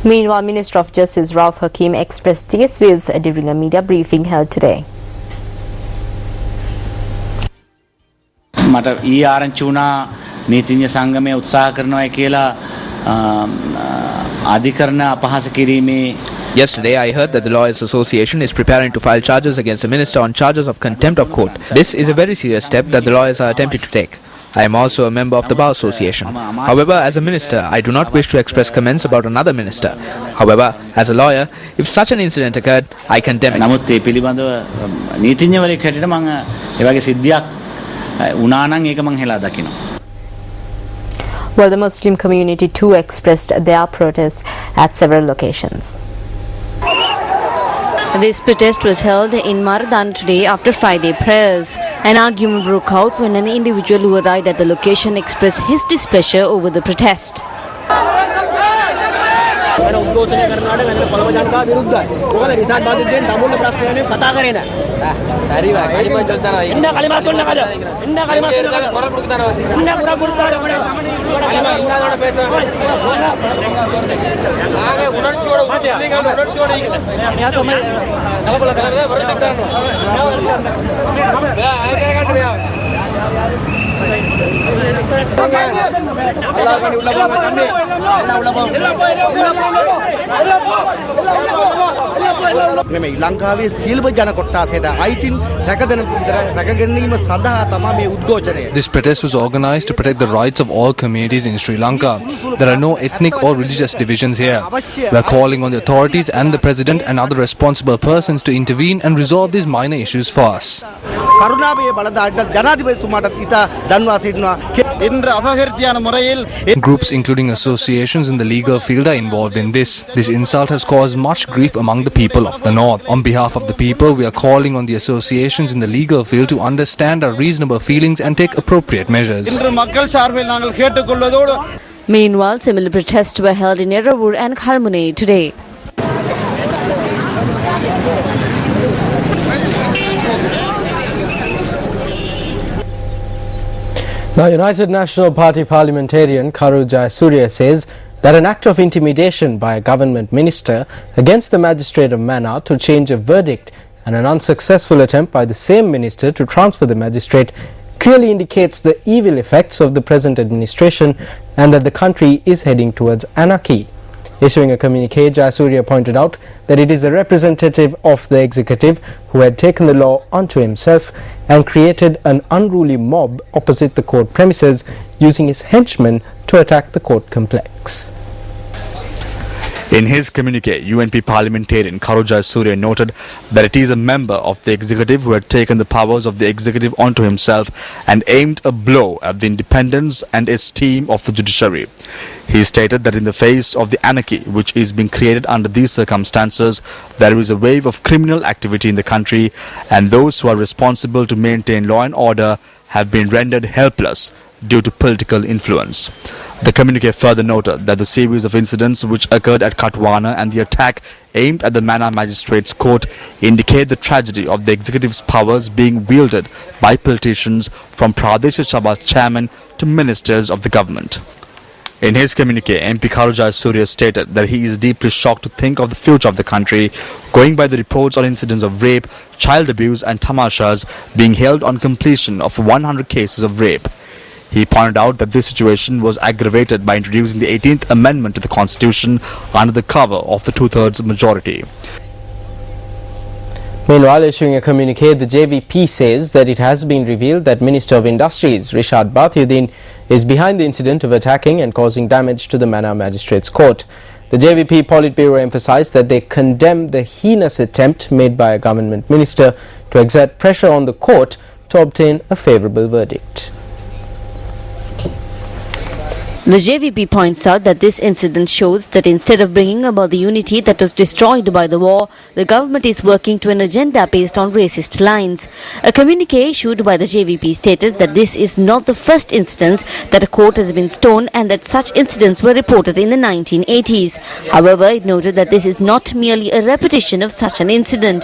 Meanwhile, Minister of Justice Rauf Hakeem expressed these views during a media briefing held today. මට ආරංචි වුණා නීතිඥ සංගමය උත්සාහ කරනවා කියලා අධිකරණ අපහාස කිරීමේ. Yesterday, I heard that the Lawyers Association is preparing to file charges against the minister on charges of contempt of court. This is a very serious step that the lawyers are attempting to take. I am also a member of the Bar Association. However, as a minister, I do not wish to express comments about another minister. However, as a lawyer, if such an incident occurred, I condemn it. නමුත් ඒ පිළිබඳව නීතිඥවරයෙක් හැටියට මම ඒ වගේ සිද්ධියක් වුණා නම් ඒක මම හෙලා දකිනවා. Well, the Muslim community too expressed their protest at several locations. This protest was held in Mardan today after Friday prayers. An argument broke out when an individual who arrived at the location expressed his displeasure over the protest. ලංකාවේ සියලුම ජන කොට්ටාසයට අයිතින් රැකගෙන රැකගැනීම සඳහා තමයි මේ උද්ඝෝෂණය. This protest was organized to protect the rights of all communities in Sri Lanka. There are no ethnic or religious divisions here. We are calling on the authorities and the president and other responsible persons to intervene and resolve these minor issues for us. කරුණාවේ බලදාට ජනාධිපතිතුමාට ඉතා දන්වා සිටිනවා. ඉන්ද්‍ර අපහෘතියන මුරයිල් Groups including associations in the legal field are involved in this. This insult has caused much grief among the people of the north. On behalf of the people, we are calling on the associations in the legal field to understand our reasonable feelings and take appropriate measures. இன்று மக்கள் சார்பில் நாங்கள் கேட்டுக்கொள்வதோடு. Meanwhile, similar protests were held in Eravur and Khalmune today. Now, United National Party parliamentarian Karu Jayasuriya says that an act of intimidation by a government minister against the magistrate of Mannar to change a verdict and an unsuccessful attempt by the same minister to transfer the magistrate clearly indicates the evil effects of the present administration and that the country is heading towards anarchy. Issuing a communique, Jayasuriya pointed out that it is a representative of the executive who had taken the law onto himself and created an unruly mob opposite the court premises, using his henchmen to attack the court complex. In his communique, UNP parliamentarian Karu Jayasuriya noted that it is a member of the executive who had taken the powers of the executive onto himself and aimed a blow at the independence and esteem of the judiciary. He stated that in the face of the anarchy which is being created under these circumstances, there is a wave of criminal activity in the country, and those who are responsible to maintain law and order have been rendered helpless due to political influence. The communique further noted that the series of incidents which occurred at Katwana and the attack aimed at the Mannar Magistrates Court indicate the tragedy of the executive's powers being wielded by politicians from Pradesh Sabha chairman to ministers of the government. In his communique, MP Karu Jayasuriya stated that he is deeply shocked to think of the future of the country, going by the reports on incidents of rape, child abuse and tamashas being held on completion of 100 cases of rape. He pointed out that this situation was aggravated by introducing the 18th Amendment to the Constitution under the cover of the two-thirds majority. Meanwhile, issuing a communique, the JVP says that it has been revealed that Minister of Industries Rishad Bathiuddin is behind the incident of attacking and causing damage to the Mannar Magistrates Court. The JVP Politburo emphasized that they condemn the heinous attempt made by a government minister to exert pressure on the court to obtain a favorable verdict. The JVP points out that this incident shows that instead of bringing about the unity that was destroyed by the war, the government is working to an agenda based on racist lines. A communique issued by the JVP stated that this is not the first instance that a court has been stoned and that such incidents were reported in the 1980s. However, it noted that this is not merely a repetition of such an incident.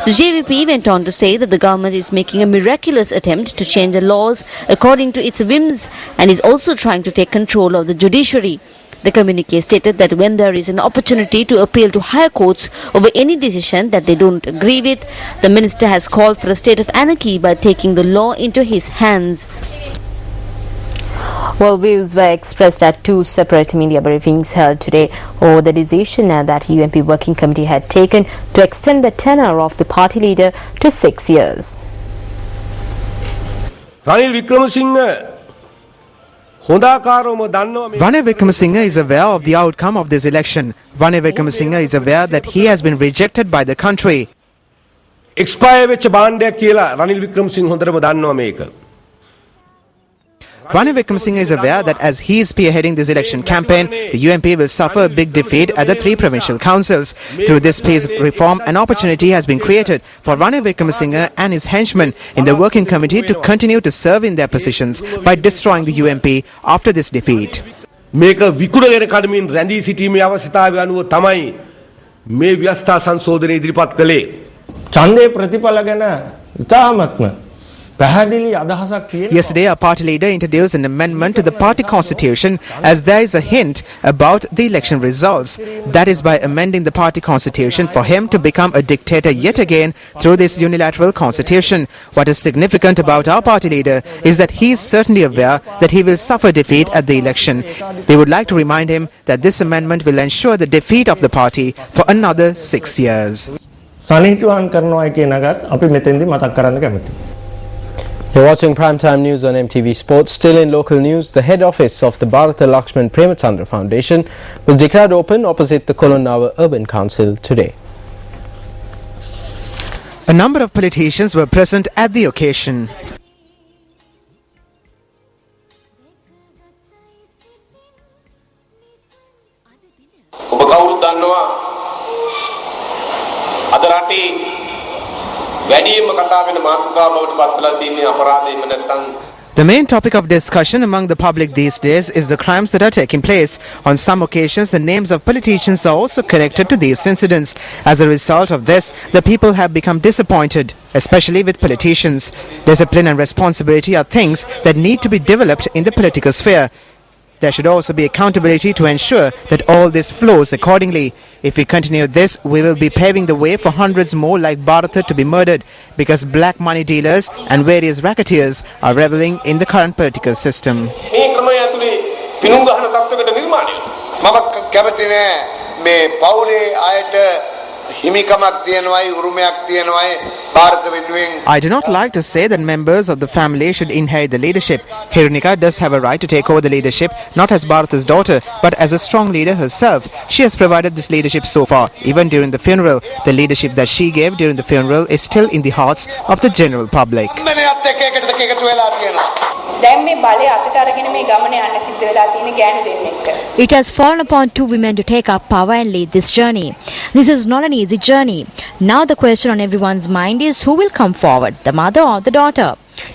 The JVP went on to say that the government is making a miraculous attempt to change the laws according to its whims and is also trying to take control of the judiciary. The communique stated that when there is an opportunity to appeal to higher courts over any decision that they don't agree with, the minister has called for a state of anarchy by taking the law into his hands. Well, views were expressed at two separate media briefings held today over the decision that UNP Working Committee had taken to extend the tenure of the party leader to 6 years. Ranil Wickremesinghe Ranil Wickremesinghe is aware of the outcome of this election. Ranil Wickremesinghe is aware that he has been rejected by the country. expire වෙච්ච බාණ්ඩයක් කියලා රනිල් වික්‍රමසිංහ හොඳටම දන්නවා මේක. Ranil Wickremesinghe is aware that as he is spearheading this election campaign, the UNP will suffer a big defeat at the 3 provincial councils. Through this pace of reform, an opportunity has been created for Ranil Wickremesinghe and his henchmen in the working committee to continue to serve in their positions by destroying the UNP after this defeat. මේක විකුණගෙන කඩමින් රැඳී සිටීමේ අවශ්‍යතාවය අනුව තමයි මේ ව්‍යවස්ථා සංශෝධනය ඉදිරිපත් කළේ. ඡන්දේ ප්‍රතිඵල ගැන ඉතාමත්ම පැහැදිලි අදහසක් තියෙනවා. Yesterday, our party leader introduced an amendment to the party constitution as there is a hint about the election results. That is by amending the party constitution for him to become a dictator yet again through this unilateral constitution. What is significant about our party leader is that he is certainly aware that he will suffer defeat at the election. We would like to remind him that this amendment will ensure the defeat of the party for another 6 years. සනිටුවන් කරනවා කියන එකත් අපි මෙතෙන්දී මතක් කරන්න කැමතියි. You're watching Primetime News on MTV Sports. Still in local news, the head office of the Bharata Lakshman Premachandra Foundation was declared open opposite the Kolonnawa Urban Council today. A number of politicians were present at the occasion. ඔබ කවුරුද දන්නවා අද රටේ වැඩිම කතා වෙන මාතෘකාව බවට පත් වෙලා තියෙන අපරාධෙම නැත්තම් The main topic of discussion among the public these days is the crimes that are taking place. On some occasions, the names of politicians are also connected to these incidents. As a result of this, the people have become disappointed, especially with politicians. Discipline and responsibility are things that need to be developed in the political sphere. There should also be accountability to ensure that all this flows accordingly. If we continue this, we will be paving the way for hundreds more like Bharata to be murdered because black money dealers and various racketeers are reveling in the current political system. මේ ක්‍රමය ඇතුලේ පිණුම් ගහන තත්ත්වයකට නිර්මාණය වෙනවා. මම කැමති නෑ මේ පවුලේ අයට හිමිකමක් තියෙනවායි උරුමයක් තියෙනවායි ಭಾರತ වෙනුවෙන් I do not like to say that members of the family should inherit the leadership. Hirunika does have a right to take over the leadership, not as Bharata's daughter, but as a strong leader herself. She has provided this leadership so far. Even during the funeral, the leadership that she gave during the funeral is still in the hearts of the general public. මමනත් එක්ක එකතු වෙලා තියෙනවා. දැන් මේ බලය අතට අරගෙන මේ ගමන යන්න සිද්ධ වෙලා තියෙන ගෑනු දෙන්නෙක්ට. It has fallen upon two women to take up power and lead this journey. This is not an easy journey. Now the question on everyone's mind is who will come forward, the mother or the daughter?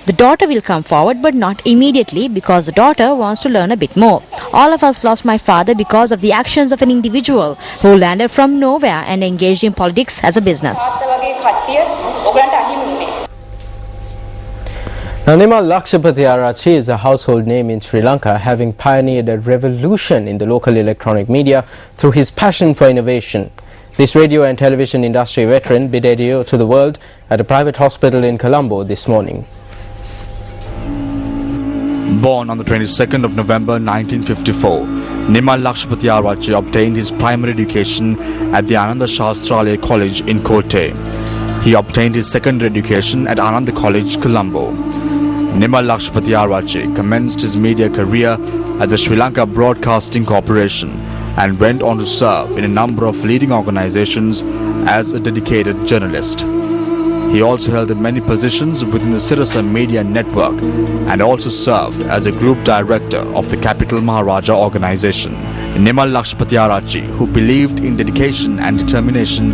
The daughter will come forward but not immediately because the daughter wants to learn a bit more. All of us lost my father because of the actions of an individual who landed from nowhere and engaged in politics as a business. Now, Nimal Lakshapati Arachi is a household name in Sri Lanka, having pioneered a revolution in the local electronic media through his passion for innovation. This radio and television industry veteran bid adieu to the world at a private hospital in Colombo this morning. Born on the 22nd of November 1954, Nimal Lakshapati Arachi obtained his primary education at the Ananda Shastralaya College in Kotte. He obtained his secondary education at Ananda College, Colombo. Nimal Lakshapati Arachi commenced his media career at the Sri Lanka Broadcasting Corporation and went on to serve in a number of leading organizations as a dedicated journalist. He also held many positions within the Sirasa Media Network and also served as a group director of the Capital Maharaja organization. Nimal Lakshapati Arachi, who believed in dedication and determination,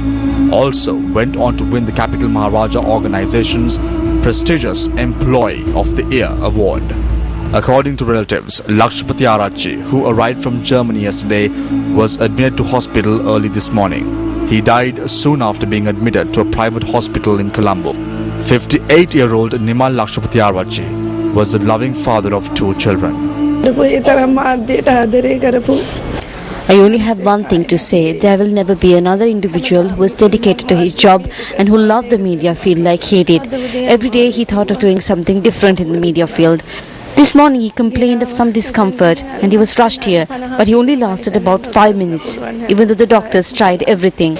also went on to win the Capital Maharaja organization's prestigious Employee of the Year award. According to relatives, Lakshapati Arachi, who arrived from Germany yesterday, was admitted to hospital early this morning. He died soon after being admitted to a private hospital in Colombo. 58-year-old Nimal Lakshapati Arachi was the loving father of 2 children. I only have one thing to say. There will never be another individual who is dedicated to his job and who loved the media field like he did. Every day he thought of doing something different in the media field. This morning he complained of some discomfort and he was rushed here, but he only lasted about 5 minutes, even though the doctors tried everything.